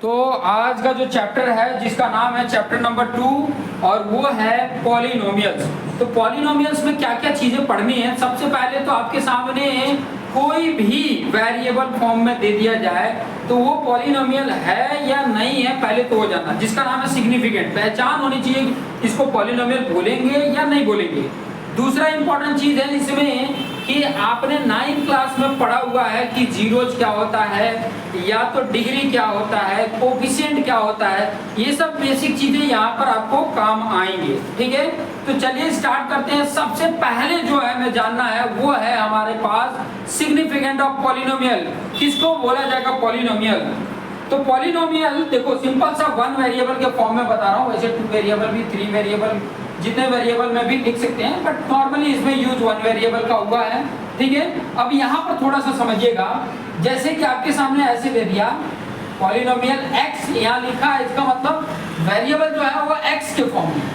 तो आज का जो चैप्टर है जिसका नाम है चैप्टर नंबर 2 और वो है पॉलिनोमियल्स। तो पॉलिनोमियल्स में क्या क्या चीजें पढ़नी है, सबसे पहले तो आपके सामने कोई भी वेरिएबल फॉर्म में दे दिया जाए तो वो पॉलिनोमियल है या नहीं है, पहले तो वो जानना। जिसका नाम है सिग्निफिकेंट, पहचान होनी चाहिए इसको पॉलिनोमियल बोलेंगे या नहीं बोलेंगे। दूसरा इंपॉर्टेंट चीज है इसमें कि आपने 9th क्लास में पढ़ा हुआ है कि जीरोज क्या होता है, या तो डिग्री क्या होता है, कोफिशिएंट क्या होता है। ये सब बेसिक चीजें यहाँ पर आपको काम आएंगे। ठीक है, तो चलिए स्टार्ट करते हैं। सबसे पहले जो है हमें जानना है वो है हमारे पास सिग्निफिकेंट ऑफ पॉलिनोमियल। किसको बोला जाएगा पॉलिनोमियल? तो पॉलिनोमियल देखो सिंपल सा 1 वेरिएबल के फॉर्म में बता रहा हूँ, वैसे 2 वेरिएबल भी 3 वेरिएबल जितने वेरिएबल में भी लिख सकते हैं, बट नॉर्मली इसमें यूज 1 वेरिएबल का हुआ है। ठीक है, अब यहाँ पर थोड़ा सा समझिएगा। जैसे कि आपके सामने ऐसे दे दिया पॉलिनोमियल x, यहाँ लिखा है, इसका मतलब वेरिएबल जो है वो x के फॉर्म में।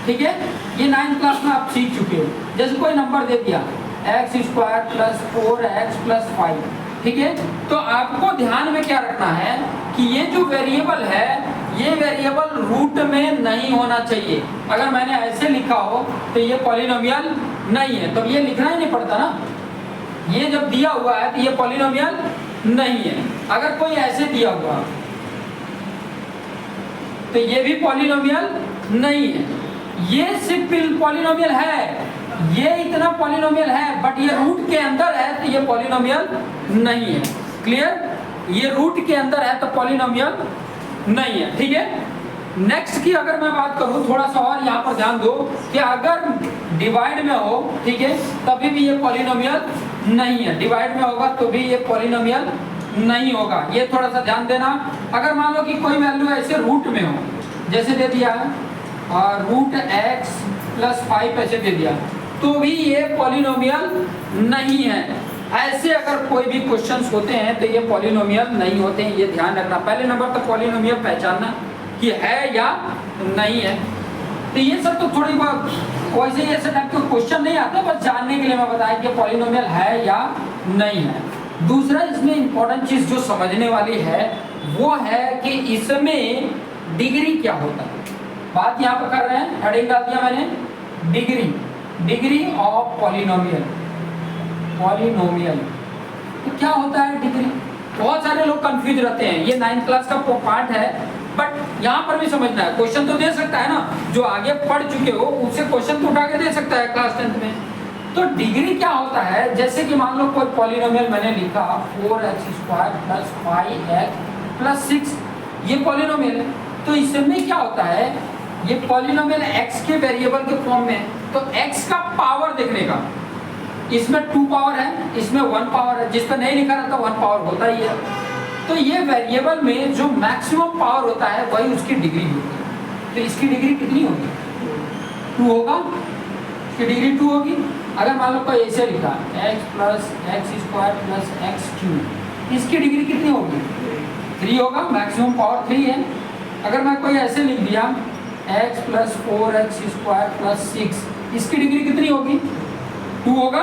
ठीक है, ये 9th क्लास में आप सीख चुके हो। जैसे कोई नंबर दे दिया x² + 4x + 5। ठीक है, तो आपको ध्यान में क्या रखना है कि ये जो वेरिएबल है ये वेरिएबल रूट में नहीं होना चाहिए। अगर मैंने ऐसे लिखा हो तो ये पॉलिनोमियल नहीं है, तो ये लिखना ही नहीं पड़ता ना। ये जब दिया हुआ है तो ये पॉलिनोमियल नहीं है। अगर कोई ऐसे दिया हुआ तो ये भी पॉलिनोमियल नहीं है। ये सिर्फ पॉलिनोमियल है, ये इतना पॉलिनोमियल है, बट ये रूट के अंदर है तो ये पॉलिनोमियल नहीं है। क्लियर? ये रूट के अंदर है तो पॉलिनोमियल नहीं है। ठीक है, नेक्स्ट की अगर मैं बात करूं, थोड़ा सा और यहाँ पर ध्यान दो कि अगर डिवाइड में हो, ठीक है, तभी भी ये पॉलिनोमियल नहीं है। डिवाइड में होगा तो भी ये पॉलिनोमियल नहीं होगा, ये थोड़ा सा ध्यान देना। अगर मान लो कि कोई वैल्यू ऐसे रूट में हो, जैसे दे दिया और √x + 5 ऐसे दे दिया, तो भी ये पॉलिनोमियल नहीं है। ऐसे अगर कोई भी क्वेश्चंस होते हैं तो ये पॉलिनोमियल नहीं होते हैं, ये ध्यान रखना। पहले नंबर तो पॉलिनोमियल पहचानना कि है या नहीं है। तो ये सब तो थोड़ी बहुत वैसे ऐसे टाइप के क्वेश्चन नहीं आते, बस जानने के लिए मैं बताया कि पॉलिनोमियल है या नहीं है। दूसरा इसमें इंपॉर्टेंट चीज जो समझने वाली है वो है कि इसमें डिग्री क्या होता है। बात यहाँ पर कर रहे हैं, हेडिंग डाल दिया मैंने, डिग्री ऑफ पॉलिनोमियल। तो क्या होता है डिग्री? बहुत सारे लोग कंफ्यूज रहते हैं। ये 9th क्लास का पार्ट है, बट यहाँ पर भी समझना है। क्वेश्चन तो दे सकता है ना, जो आगे पढ़ चुके हो उससे क्वेश्चन तो उठा के दे सकता है क्लास 10th में। तो डिग्री क्या होता है? जैसे कि मान लो कोई पॉलिनोमियल मैंने लिखा 4x² + 5x + 6, ये पॉलिनोमियल है। तो इसमें क्या होता है, ये पॉलिनोमियल x के वेरिएबल के फॉर्म में, तो x का पावर देखने का, इसमें 2 पावर है, इसमें 1 पावर है। जिस पर नहीं लिखा रहता 1 पावर होता ही है। तो ये वेरिएबल में जो मैक्सिमम पावर होता है वही उसकी डिग्री होती है। तो इसकी डिग्री कितनी होगी? 2 होगा, इसकी डिग्री 2 होगी। अगर मान लो कोई ऐसे लिखा x + x² + x³, इसकी डिग्री कितनी होगी? 3 होगा, मैक्सिमम पावर 3 है। अगर मैं कोई ऐसे लिख दिया x + 4x² + 6, इसकी डिग्री कितनी होगी? 2 होगा,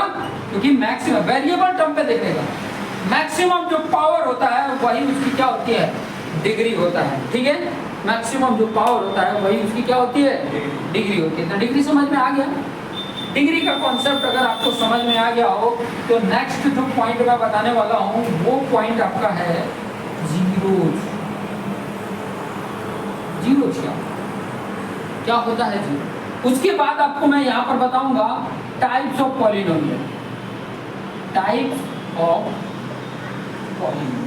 क्योंकि मैक्सिमम वेरिएबल टर्म पे देखेगा, मैक्सिमम जो पावर होता है वही उसकी क्या होती है? डिग्री होता है। ठीक है, मैक्सिमम जो पावर होता है वही उसकी क्या होती है? डिग्री होती है। तो डिग्री समझ में आ गया। डिग्री का कॉन्सेप्ट अगर आपको समझ में आ गया हो तो नेक्स्ट जो पॉइंट मैं बताने वाला हूँ वो पॉइंट आपका है जीरोज। जीरोज क्या होता है जीरो? उसके बाद आपको मैं यहाँ पर बताऊंगा types of polynomial. Types of polynomial,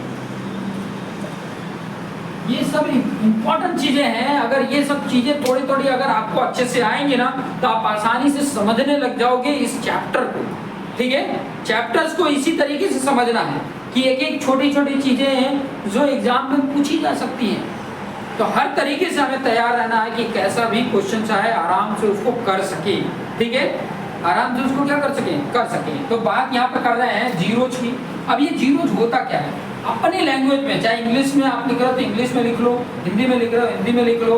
ये सब इंपॉर्टेंट चीजें हैं। अगर ये सब चीजें थोड़ी थोड़ी अगर आपको अच्छे से आएंगे ना तो आप आसानी से समझने लग जाओगे इस चैप्टर को। ठीक है, चैप्टर्स को इसी तरीके से समझना है कि एक एक छोटी छोटी चीजें हैं जो एग्जाम में पूछी जा सकती हैं। तो हर तरीके से हमें तैयार रहना है कि कैसा भी क्वेश्चन चाहे आराम से उसको कर सके। ठीक है, आराम से उसको क्या कर सके। तो बात यहाँ पर कर रहे हैं जीरोज की। अब ये जीरोज होता क्या है? अपनी लैंग्वेज में, चाहे इंग्लिश में आप लिख रहे हो तो इंग्लिश में लिख लो, हिंदी में लिख रहे हो हिंदी में लिख लो।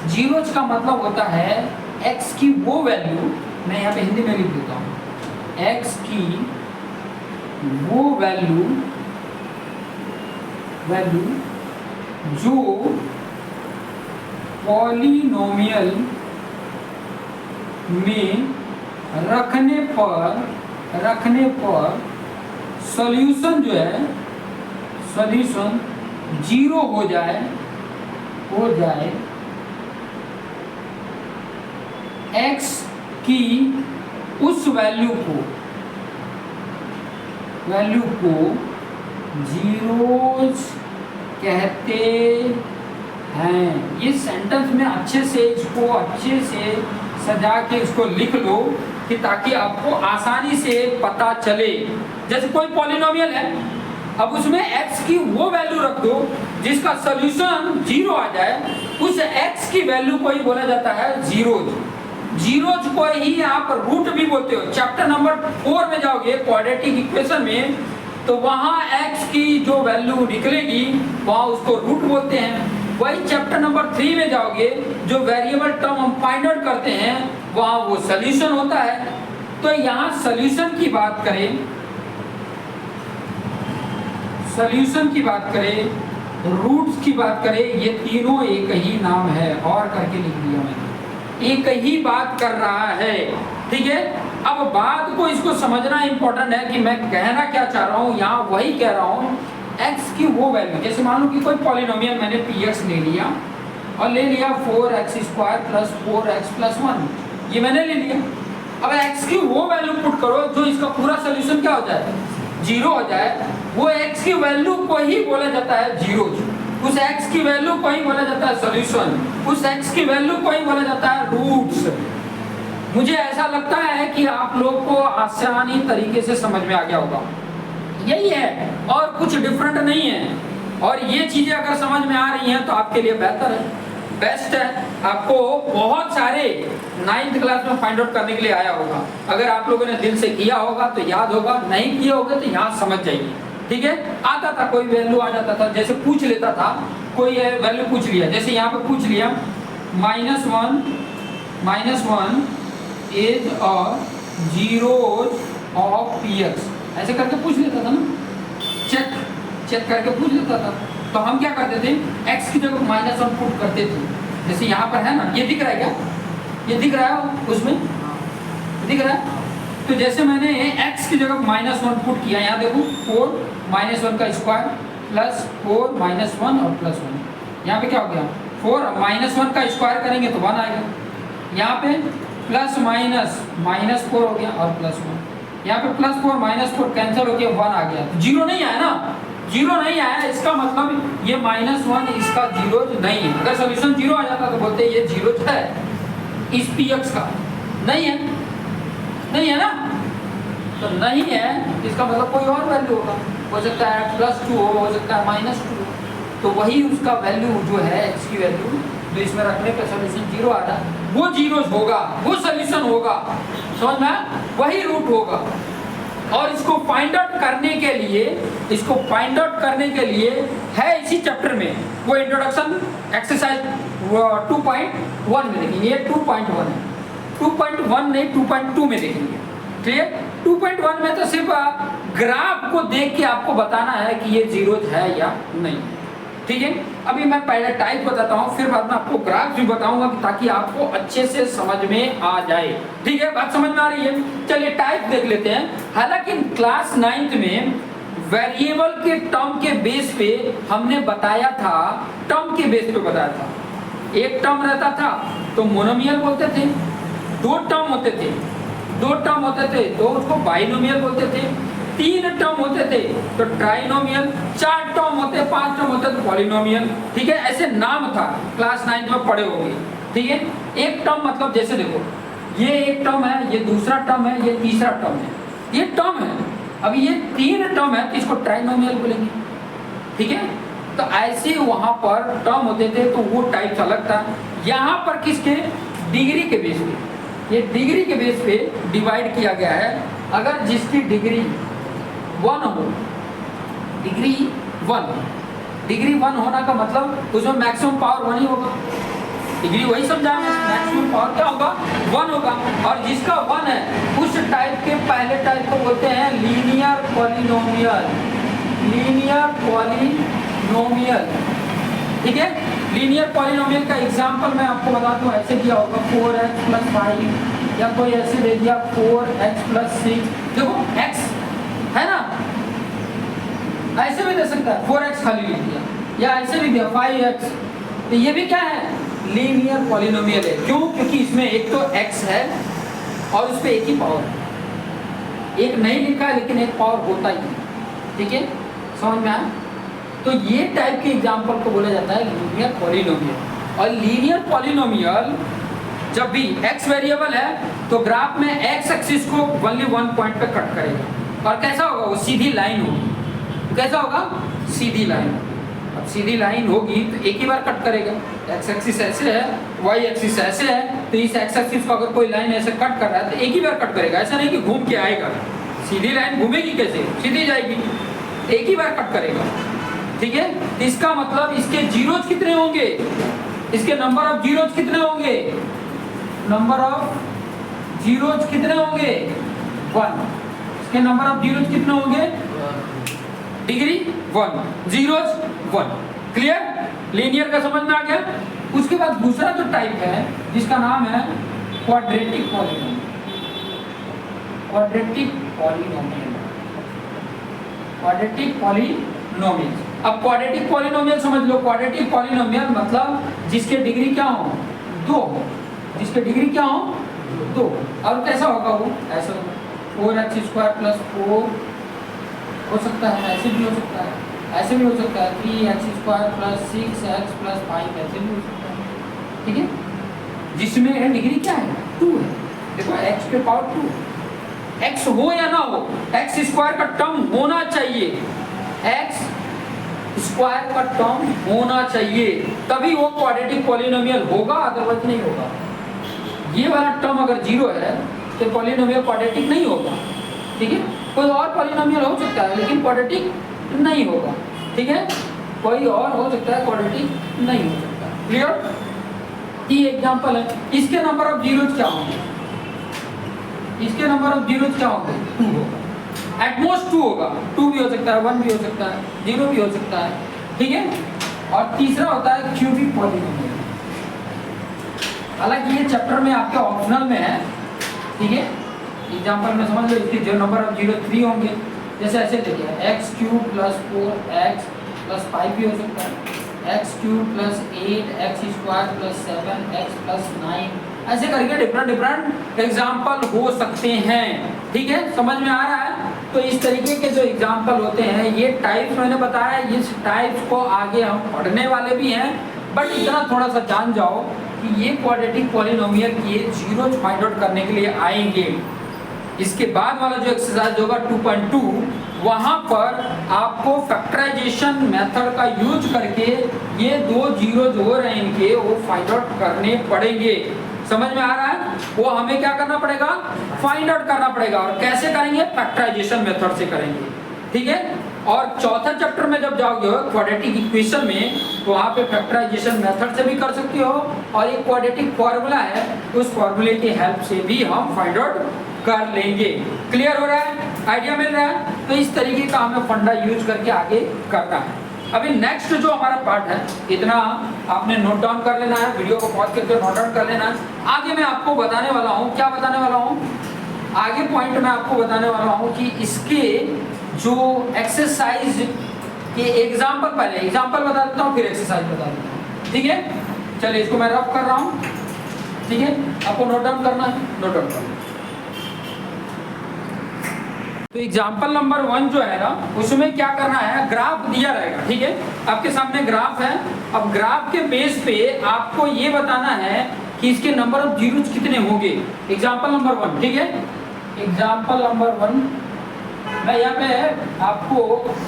जीरोज का मतलब होता है x की वो वैल्यू, मैं यहाँ पे हिंदी में लिख देता हूँ, x की वो वैल्यू जो पॉलिनोमियल में रखने पर सॉल्यूशन जो है, सॉल्यूशन जीरो हो जाए x की उस वैल्यू को जीरोज कहते हैं। ये सेंटेंस में अच्छे से सजा के इसको लिख लो कि ताकि आपको आसानी से पता चले। जैसे कोई पॉलिनोमियल है, अब उसमें x की वो वैल्यू रख दो जिसका सॉल्यूशन जीरो आ जाए, उस x की वैल्यू को ही बोला जाता है जीरोज। जीरोज को ही आप रूट भी बोलते हो। चैप्टर नंबर 4 में जाओगे क्वाड्रेटिक इक्वेशन में, तो वहां x की जो वैल्यू निकलेगी वहां उसको रूट बोलते हैं। वही चैप्टर नंबर 3 में जाओगे, जो वेरिएबल टर्म हम फाइंड आउट करते हैं वहां वो सॉल्यूशन होता है। तो यहाँ सॉल्यूशन की बात करें, रूट्स की बात करें, ये तीनों एक ही नाम है। और करके लिख दिया मैंने, एक ही बात कर रहा है। ठीक है, अब बात को इसको समझना इंपॉर्टेंट है कि मैं कहना क्या चाह रहा हूँ। यहाँ वही कह रहा हूँ, x की वो वैल्यू, जैसे मान लो कि कोई पॉलिनोमियल मैंने px ले लिया और ले लिया 4x² + 4x + 1, ये मैंने ले लिया। अब x की वो वैल्यू पुट करो जो इसका पूरा सोल्यूशन क्या हो जाए, जीरो हो जाए। वो x की वैल्यू को ही बोला जाता है जीरो, उस x की वैल्यू को ही बोला जाता है सॉल्यूशन, उस x की वैल्यू को ही बोला जाता है रूट्स। मुझे ऐसा लगता है कि आप लोग को आसानी तरीके से समझ में आ गया होगा। यही है और कुछ डिफरेंट नहीं है। और ये चीजें अगर समझ में आ रही हैं तो आपके लिए बेहतर है, बेस्ट है। आपको बहुत सारे 9th क्लास में फाइंड आउट करने के लिए आया होगा। अगर आप लोगों ने दिल से किया होगा तो याद होगा, नहीं किया होगा तो यहाँ समझ जाइए। ठीक है, आता था कोई वैल्यू आ जाता था, जैसे पूछ लेता था कोई वैल्यू पूछ लिया, जैसे यहाँ पे पूछ लिया -1 is a zeros of px, ऐसे करके पूछ लेता था ना, चेक करके पूछ लेता था। तो हम क्या करते थे, x की जगह -1 पुट करते थे। जैसे यहाँ पर है ना, ये दिख रहा है क्या, ये दिख रहा है उसमें, दिख रहा है। तो जैसे मैंने x की जगह -1 पुट किया, यहाँ देखो 4 -1 का स्क्वायर प्लस 4 -1 और +1। यहाँ पे क्या हो गया, 4 -1 का स्क्वायर करेंगे तो 1 आएगा। यहाँ पे प्लस -4 हो गया और +1। यहाँ पे +4 -4 कैंसिल हो गया, 1 आ गया। जीरो नहीं आया ना, जीरो नहीं आया, इसका मतलब ये -1 इसका जीरो नहीं है। अगर सोल्यूशन जीरो आ जाता तो बोलते ये जीरो है इस px का, नहीं है ना, तो नहीं है, इसका मतलब कोई और वैल्यू होगा, हो सकता है +2 हो सकता है -2। तो वही उसका वैल्यू जो है x की वैल्यू जो इसमें रखने पे सोल्यूशन जीरो आ रहा है, वो जीरोज होगा, वो सोल्यूशन होगा, समझ में, वही रूट होगा। और इसको फाइंड आउट करने के लिए है इसी चैप्टर में वो इंट्रोडक्शन एक्सरसाइज 2.1 में देखेंगे। ये 2.1 है, 2.1 नहीं 2.2 में देखेंगे। क्लियर, 2.1 में तो सिर्फ ग्राफ को देख के आपको बताना है कि ये जीरोज है या नहीं। ठीक है, अभी मैं पहले टाइप बताता हूँ, फिर बाद में आपको ग्राफ भी बताऊंगा ताकि आपको अच्छे से समझ में आ जाए। ठीक है, बात समझ में आ रही है। चलिए टाइप देख लेते हैं। हालांकि क्लास 9th में वेरिएबल के टर्म के बेस पे हमने बताया था, टर्म के बेस पे बताया था। एक टर्म रहता था तो मोनोमियल बोलते थे, दो टर्म होते थे तो उसको बाइनोमियल बोलते थे, 3 टर्म होते थे तो ट्राइनोमियल, 4 टर्म होते, 5 टर्म होते तो पॉलिनोमियल। ठीक है, ऐसे नाम था, क्लास 9th में पढ़े होंगे। ठीक है, एक टर्म मतलब जैसे देखो, ये एक टर्म है, ये दूसरा टर्म है, ये तीसरा टर्म है, ये टर्म है। अभी ये 3 टर्म है तो इसको ट्राइनोमियल बोलेंगे। ठीक है, तो ऐसे वहां पर टर्म होते थे तो वो टाइप अलग था। यहाँ पर किसके, डिग्री के बेस पे, ये डिग्री के बेस पे डिवाइड किया गया है। अगर जिसकी डिग्री 1 हो, डिग्री 1 होना का मतलब उसमें मैक्सिमम पावर 1 ही होगा। डिग्री वही समझा, मैक्सिमम पावर क्या होगा, 1 होगा। और जिसका 1 है उस टाइप के पहले टाइप को बोलते हैं लीनियर पॉलिनोमियल। ठीक है। लीनियर पॉलिनोमियल का एग्जांपल मैं आपको बता दूं, ऐसे दिया होगा 4x + 5, या कोई ऐसे दे दिया 4x + 6, देखो x है ना, ऐसे भी दे सकता है 4x खाली लिख दिया, या ऐसे भी दिया 5x, तो ये भी क्या है, लीनियर पॉलिनोमियल है। क्यों? क्योंकि इसमें एक तो x है और उस पे एक ही पावर है, एक नहीं लिखा है लेकिन एक पावर होता ही है, ठीक है, समझ में आया? तो ये टाइप के एग्जांपल को बोला जाता है लीनियर पॉलिनोमियल। और लीनियर पॉलिनोमियल जब भी x वेरिएबल है तो ग्राफ में x एक्सिस को ओनली वन पॉइंट पे कट करेगा, और कैसा होगा, वो सीधी लाइन होगी। कैसा होगा? सीधी लाइन। अब सीधी लाइन होगी तो एक ही बार कट करेगा, x एक्सिस ऐसे है, y एक्सिस ऐसे है, तो इस x एक्सिस को अगर कोई लाइन ऐसे कट कर रहा है तो एक ही बार कट करेगा, ऐसा नहीं कि घूम के आएगा। सीधी लाइन घूमेगी कैसे, सीधी जाएगी, एक ही बार कट करेगा, ठीक है। तो इसका मतलब इसके जीरोज कितने होंगे, इसके नंबर ऑफ जीरोज कितने होंगे, नंबर ऑफ जीरोज कितने होंगे 1, इसके नंबर ऑफ जीरोज कितने होंगे, डिग्री 1, जीरोज 1। क्लियर? लीनियर का समझ में आ गया। उसके बाद दूसरा जो टाइप है जिसका नाम है quadratic polynomial. Quadratic polynomial, quadratic polynomial. अब क्वाड्रेटिक पॉलिनोमियल समझ लो, क्वाड्रेटिक पॉलिनोमियल मतलब जिसके डिग्री क्या हो, 2 हो, जिसके डिग्री क्या हो, 2। और कैसा होगा वो, ऐसा 4x² + 4 हो सकता है, ऐसे भी हो सकता है, ऐसे भी हो सकता है 3x² + 6x + 5, ऐसे भी हो सकता है, ठीक है। जिसमें डिग्री क्या है, 2 है। देखो x के पावर 2, x हो या ना हो, x² का टर्म होना चाहिए, x² का टर्म होना चाहिए, तभी वो क्वाड्रेटिक पॉलिनोमियल होगा, अदरवाइज नहीं होगा। ये वाला टर्म अगर 0 है तो पॉलिनोमियल क्वाड्रेटिक नहीं होगा, ठीक है। कोई और पॉलिनोमियल हो सकता है लेकिन क्वाड्रेटिक नहीं होगा, ठीक है। कोई और हो सकता है, क्वाड्रेटिक नहीं हो सकता। क्लियर? ये एग्जांपल है। इसके नंबर ऑफ जीरोज क्या होंगे, इसके नंबर ऑफ जीरोज क्या होंगे, 2 होगा, एट मोस्ट 2 होगा, 2 भी हो सकता है, 1 भी हो सकता है, 0 भी हो सकता है, ठीक है। और तीसरा होता है क्यूबिक पॉलिनोमियल। हालांकि ये चैप्टर में आपके ऑप्शनल में है, ठीक है। एग्जांपल में समझ लो, इसके जो नंबर ऑफ जीरो 3 होंगे, जैसे ऐसे देखिए x³ + 4x + 5 भी हो सकता है, x³ + 8x² + 7x + 9, ऐसे करके डिफरेंट एग्जाम्पल हो सकते हैं, ठीक है। समझ में आ रहा है? तो इस तरीके के जो एग्जाम्पल होते हैं, ये टाइप्स मैंने बताया, इस टाइप्स को आगे हम पढ़ने वाले भी हैं, बट इतना थोड़ा सा जान जाओ कि ये क्वाड्रेटिक पॉलिनोमियल के जीरोज फाइंड आउट करने के लिए आएंगे। इसके बाद वाला जो एक्सरसाइज होगा 2.2, वहां पर आपको फैक्टराइजेशन मेथड का यूज करके ये 2 जीरो जो हो रहे हैं इनके, वो फाइंड आउट करने पड़ेंगे। समझ में आ रहा है? वो हमें क्या करना पड़ेगा, फाइंड आउट करना पड़ेगा। और कैसे करेंगे, फैक्टराइजेशन मेथड से करेंगे, ठीक है। और चौथा चैप्टर में जब जाओगे क्वाड्रेटिक इक्वेशन में, तो वहाँ पे फैक्टराइजेशन मेथड से भी कर सकते हो, और एक क्वाड्रेटिक फॉर्मूला है, उस फॉर्मूले की हेल्प से भी हम फाइंड आउट कर लेंगे। क्लियर हो रहा है, आइडिया मिल रहा है? तो इस तरीके का हमें फंडा यूज करके आगे करना है। अभी नेक्स्ट जो हमारा पार्ट है, इतना आपने नोट डाउन कर लेना है, वीडियो को पॉज करके नोट डाउन कर लेना है। आगे मैं आपको बताने वाला हूँ, क्या बताने वाला हूँ, आगे पॉइंट में आपको बताने वाला हूँ कि इसके जो एक्सरसाइज के एग्जाम्पल, पहले एग्जाम्पल बता देता हूँ फिर एक्सरसाइज बता देता हूँ, ठीक है। चलिए इसको मैं रफ कर रहा हूँ, ठीक है, आपको नोट डाउन करना है, नोट डाउन करना। तो एग्जाम्पल नंबर 1 जो है ना, उसमें क्या करना है, ग्राफ दिया रहेगा, ठीक है, आपके सामने ग्राफ है। अब ग्राफ के बेस पे आपको ये बताना है कि इसके नंबर ऑफ जीरोज कितने होंगे। एग्जाम्पल नंबर 1, ठीक है, एग्जाम्पल नंबर 1 मैं यहाँ पे आपको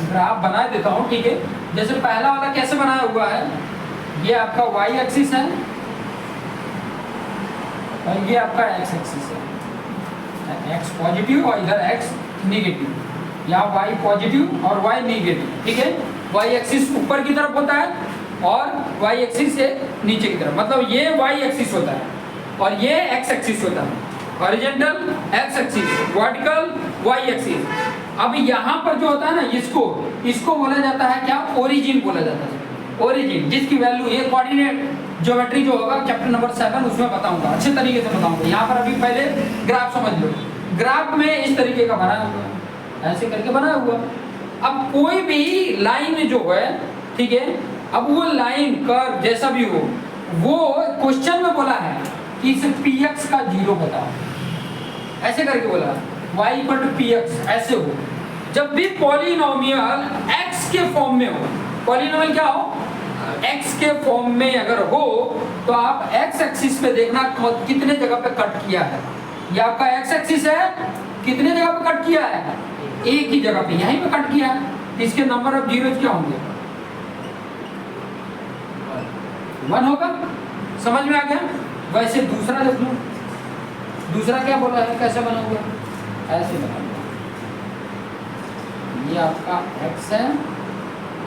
ग्राफ बना देता हूँ, ठीक है। जैसे पहला वाला कैसे बनाया हुआ है, ये आपका y एक्सिस है और ये आपका x एक्सिस है, x पॉजिटिव और इधर x नेगेटिव, यहाँ y पॉजिटिव और y नेगेटिव, ठीक है। y एक्सिस ऊपर की तरफ होता है और y एक्सिस से नीचे की तरफ, मतलब ये y एक्सिस होता है और ये x एक्सिस होता है, horizontal x axis, vertical y axis. अब यहाँ पर जो होता है ना, इसको बोला जाता है क्या, ओरिजिन बोला जाता है। ओरिजिन जिसकी वैल्यू ये कोऑर्डिनेट ज्योमेट्री जो होगा चैप्टर नंबर 7 उसमें बताऊंगा, अच्छे तरीके से बताऊंगा। यहाँ पर अभी पहले ग्राफ समझ लो। ग्राफ में इस तरीके का बना हुआ है, ऐसे करके बना हुआ। अब कोई भी लाइन जो है, ठीक है, अब वो लाइन कर्व जैसा भी हो, वो क्वेश्चन में बोला है कि इसे px का 0 बताओ, ऐसे करके बोला y इक्वल टू px, ऐसे हो। जब भी पॉलिनोमियल x के फॉर्म में हो, पॉलिनोमियल क्या हो, x के फॉर्म में अगर हो, तो आप x एक्सिस पे देखना कितने जगह पे कट किया है। ये आपका x एक्सिस है, कितने जगह पे कट किया है, एक ही जगह पे, यहीं पे कट किया है। इसके नंबर ऑफ जीरोज क्या होंगे, 1 होगा। समझ में आ गया। वैसे दूसरा देख लो, दूसरा क्या बोला है, कैसे बना हुआ, ऐसे बना हुआ। ये आपका x है,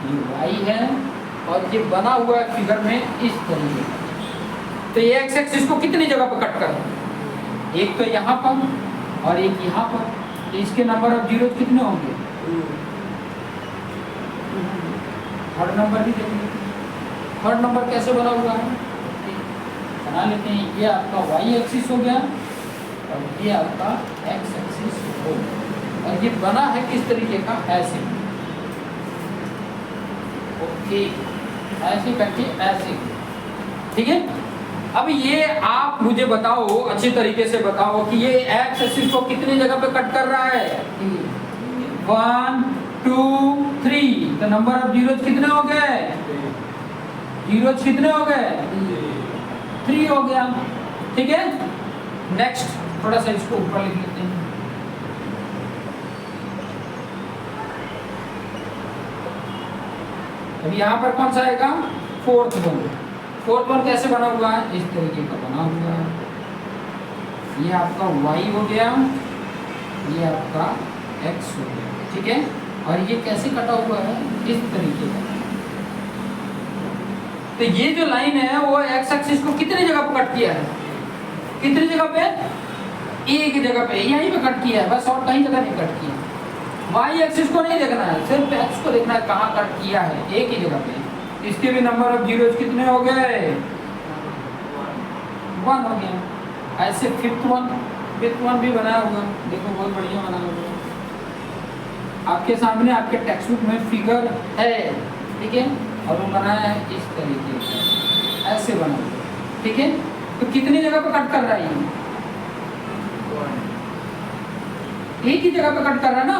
ये y है, और ये बना हुआ है फिगर में इस तरीके का। तो ये x एक्सिस को कितनी जगह पर कट कर, एक तो यहाँ पर और एक यहाँ पर, तो इसके नंबर ऑफ जीरो कितने होंगे, थर्ड नंबर भी देखेंगे। थर्ड नंबर कैसे बना हुआ है, बना लेते हैं। ये आपका y एक्सिस हो गया और ये आपका x एक्सिस हो गया, और ये बना है किस तरीके का, ऐसे, ओके, ऐसे करके ऐसे, ठीक है। अब ये आप मुझे बताओ, अच्छी तरीके से बताओ कि ये x एक्सिस को कितनी जगह पे कट कर रहा है, 1 2 3। तो नंबर ऑफ जीरोज कितने हो गए, जीरोज कितने हो गए, 3 हो गया, ठीक है। नेक्स्ट थोड़ा सा इसको ऊपर लिख लेते हैं। अब यहाँ पर कौन सा आएगा, फोर्थ वन। फोर्थ वन कैसे बना हुआ है, इस तरीके का बना हुआ है। ये आपका y हो गया, ये आपका x हो गया, ठीक है। और ये कैसे कटा हुआ है, इस तरीके का। तो ये जो लाइन है वो x एक्सिस को कितनी जगह पे कट किया है, कितनी जगह पे, एक जगह पे, यहीं पे कट किया है बस, और कहीं जगह नहीं कट किया। y एक्सिस को नहीं देखना है, सिर्फ x को देखना है कहाँ कट किया है, एक ही जगह पे। इसके भी नंबर ऑफ जीरोज कितने हो गए, 1 हो गया। ऐसे फिफ्थ वन भी बनाया हुआ, देखो बहुत बढ़िया बना हुआ। आपके सामने आपके टेक्स्ट बुक में फिगर है, ठीक है, और वो बनाया है इस तरीके से, ऐसे बना हुआ, ठीक है। तो कितनी जगह पे कट कर रहा है, एक ही जगह पे कट कर रहा है ना,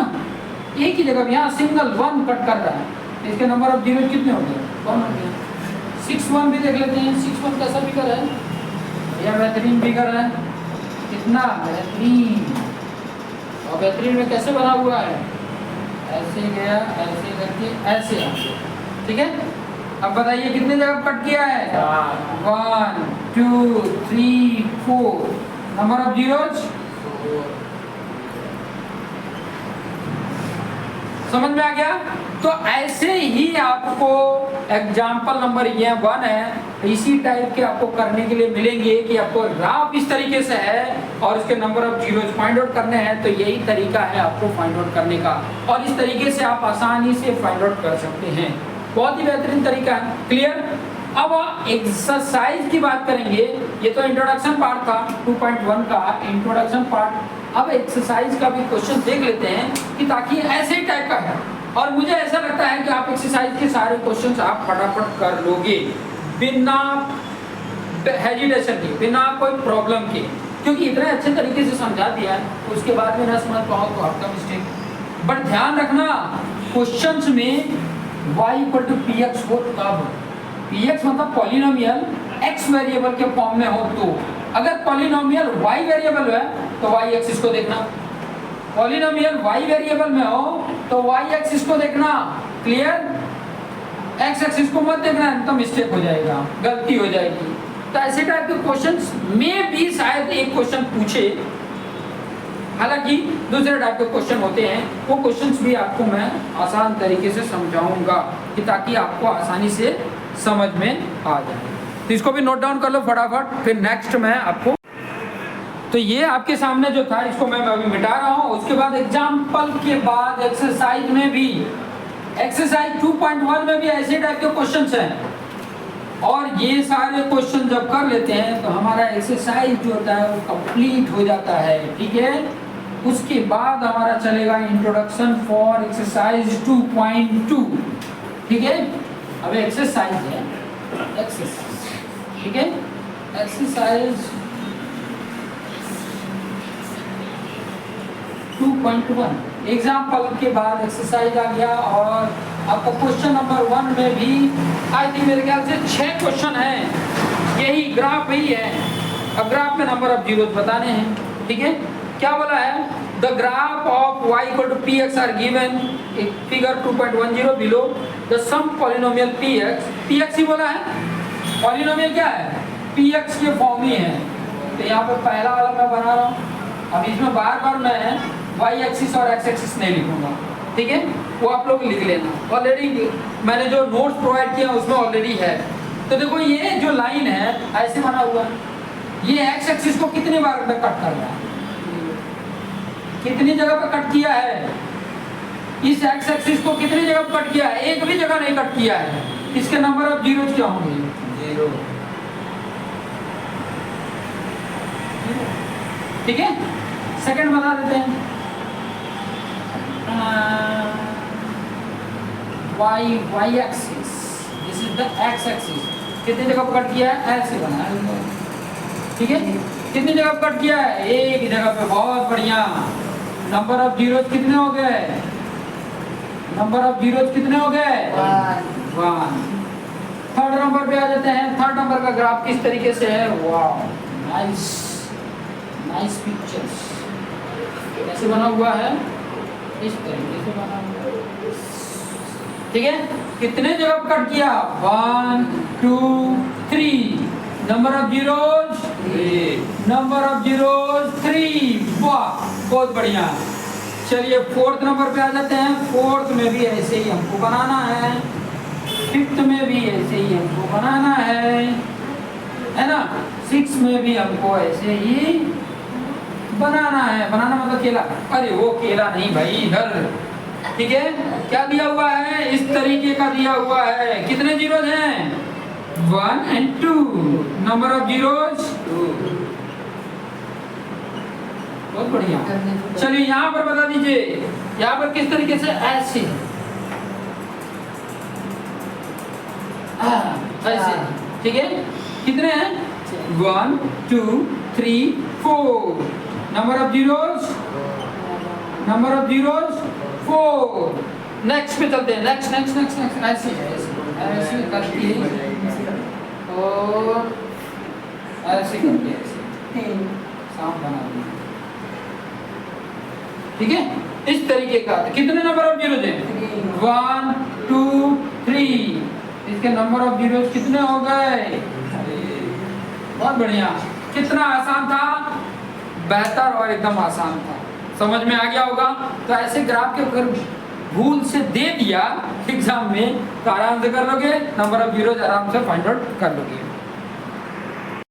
एक ही जगह, यहाँ सिंगल 1 कट कर रहा है। इसके नंबर ऑफ जीरो कितने हो गए, 1 हो गया। 6 1 भी देख लेते हैं। 6 1 कैसा फिगर है, यह बेहतरीन फिगर है, कितना बेहतरीन। और बेहतरीन में कैसे बना हुआ है, ऐसे गया, ऐसे करके ऐसे आ गया, ठीक है। अब बताइए कितने जगह कट किया है, 1 2 3 4। नंबर ऑफ जीरोज समझ में आ गया। तो ऐसे ही आपको एग्जाम्पल नंबर ये 1 है, इसी टाइप के आपको करने के लिए मिलेंगे कि आपको ग्राफ इस तरीके से है और इसके number of zeros find out करने हैं। तो यही तरीका है आपको फाइंड आउट करने का, और इस तरीके से आप आसानी से फाइंड आउट कर सकते हैं। बहुत ही बेहतरीन तरीका है, क्लियर। अब एक्सरसाइज की बात करेंगे। ये तो इंट्रोडक्शन पार्ट था 2.1 का इंट्रोडक्शन पार्ट। अब एक्सरसाइज का भी क्वेश्चन देख लेते हैं कि ताकि ऐसे ही टाइप का है, और मुझे ऐसा लगता है कि आप एक्सरसाइज के सारे क्वेश्चंस आप फटाफट कर लोगे बिना हेजिटेशन के, बिना कोई प्रॉब्लम के, क्योंकि इतने अच्छे तरीके से समझा दिया है। उसके बाद में ना समझ पाओ तो आपका मिस्टेक। बट ध्यान रखना क्वेश्चंस में y इक्वल टू px हो तब, px मतलब पॉलिनोमियल x वेरिएबल के फॉर्म में हो तो। अगर पॉलिनोमियल y वेरिएबल है तो y एक्सिस को देखना, पॉलिनोमियल y वेरिएबल में हो तो y एक्सिस को देखना, क्लियर। x एक्सिस को मत देखना, तो मिस्टेक हो जाएगा, गलती हो जाएगी। तो ऐसे टाइप के क्वेश्चंस में भी शायद एक क्वेश्चन पूछे, हालांकि दूसरे टाइप के क्वेश्चन होते हैं, वो क्वेश्चंस भी आपको मैं आसान तरीके से समझाऊंगा कि ताकि आपको आसानी से समझ में आ जाए। तो इसको भी नोट डाउन कर लो फटाफट, फिर नेक्स्ट मैं आपको। तो ये आपके सामने जो था इसको मैं अभी मिटा रहा हूँ। उसके बाद एग्जाम्पल के बाद एक्सरसाइज में भी एक्सरसाइज 2.1 में भी ऐसे टाइप के क्वेश्चंस हैं, और ये सारे क्वेश्चन जब कर लेते हैं तो हमारा एक्सरसाइज जो होता है वो कंप्लीट हो जाता है। ठीक है, उसके बाद हमारा चलेगा इंट्रोडक्शन फॉर एक्सरसाइज 2.2। ठीक है, अब एक्सरसाइज है एक्सरसाइज। ठीक है, एक्सरसाइज 2.1 एग्जाम्पल के बाद एक्सरसाइज आ गया, और आपका क्वेश्चन नंबर 1 में भी आई थिंक मेरे ख्याल से 6 क्वेश्चन हैं, यही ग्राफ वही है। अब ग्राफ में नंबर ऑफ जीरोस बताने हैं। ठीक है, क्या बोला है, the graph of y equal to px are given figure 2.10 below the some polynomial px ही बोला है, पॉलिनोमियल क्या है px के फॉर्म ही है। तो यहाँ पे पहला वाला मैं बना रहा हूँ, अब इसमें बार बार मैं y एक्सिस और x एक्सिस नहीं लिखूंगा। ठीक है, वो आप लोग लिख लेना, ऑलरेडी मैंने जो नोट्स प्रोवाइड किया उसमें ऑलरेडी है। तो देखो ये जो लाइन है ऐसे बना हुआ है, ये x एक्सिस को कितनी बार में कट कर रहा है, कितनी जगह पे कट किया है, इस x एक्सिस को कितनी जगह पे कट किया है, एक भी जगह नहीं कट किया है। इसके नंबर ऑफ जीरोस क्या होंगे, 0। ठीक है, सेकंड बता देते हैं, y axis, this is the x axis, कितनी जगह पे कट किया है, ऐसे बना है। ठीक है, कितनी जगह पे कट किया है, एक जगह पे, बहुत बढ़िया। नंबर ऑफ जीरोस कितने हो गए, नंबर ऑफ जीरोस कितने हो गए, 1। थर्ड नंबर पे आ जाते हैं, थर्ड नंबर का ग्राफ किस तरीके से है, वाह नाइस नाइस पिक्चर्स, कैसे बना हुआ है, इस तरीके से बना हुआ है। ठीक है, कितने जगह पे कट किया, 1 2 3, number of zeros 3, number of zeros 3, वाह बहुत बढ़िया। चलिए फोर्थ नंबर पे आ जाते हैं, फोर्थ में भी ऐसे ही हमको बनाना है, फिफ्थ में भी ऐसे ही हमको बनाना है ना, सिक्स में भी हमको ऐसे ही बनाना है। बनाना मतलब केला, अरे वो केला नहीं भाई, इधर। ठीक है, क्या दिया हुआ है, इस तरीके का दिया हुआ है, कितने जीरोस हैं, 1 and 2, नंबर ऑफ जीरोस 2, बहुत बढ़िया। चलिए यहाँ पर बता दीजिए, यहाँ पर किस तरीके से, ऐसे ऐसे। ठीक है, कितने हैं, 1 2 3 4, number of zeros, number of zeros 4। Next पे चलते हैं, नेक्स्ट नेक्स्ट नेक्स्ट नेक्स्ट, ऐसे ऐसे करके और ऐसे करके ऐसे शाम बना दिया। ठीक है, इस तरीके का। कितने नंबर ऑफ जीरोस हैं, 1 2 3, इसके नंबर ऑफ जीरोस कितने हो गए, बहुत बढ़िया। कितना आसान था, बेहतर और एकदम आसान था, समझ में आ गया होगा। तो ऐसे ग्राफ के अगर भूल से दे दिया एग्जाम में तो आराम से कर लोगे, नंबर ऑफ जीरोस आराम से फाइंड आउट कर लोगे।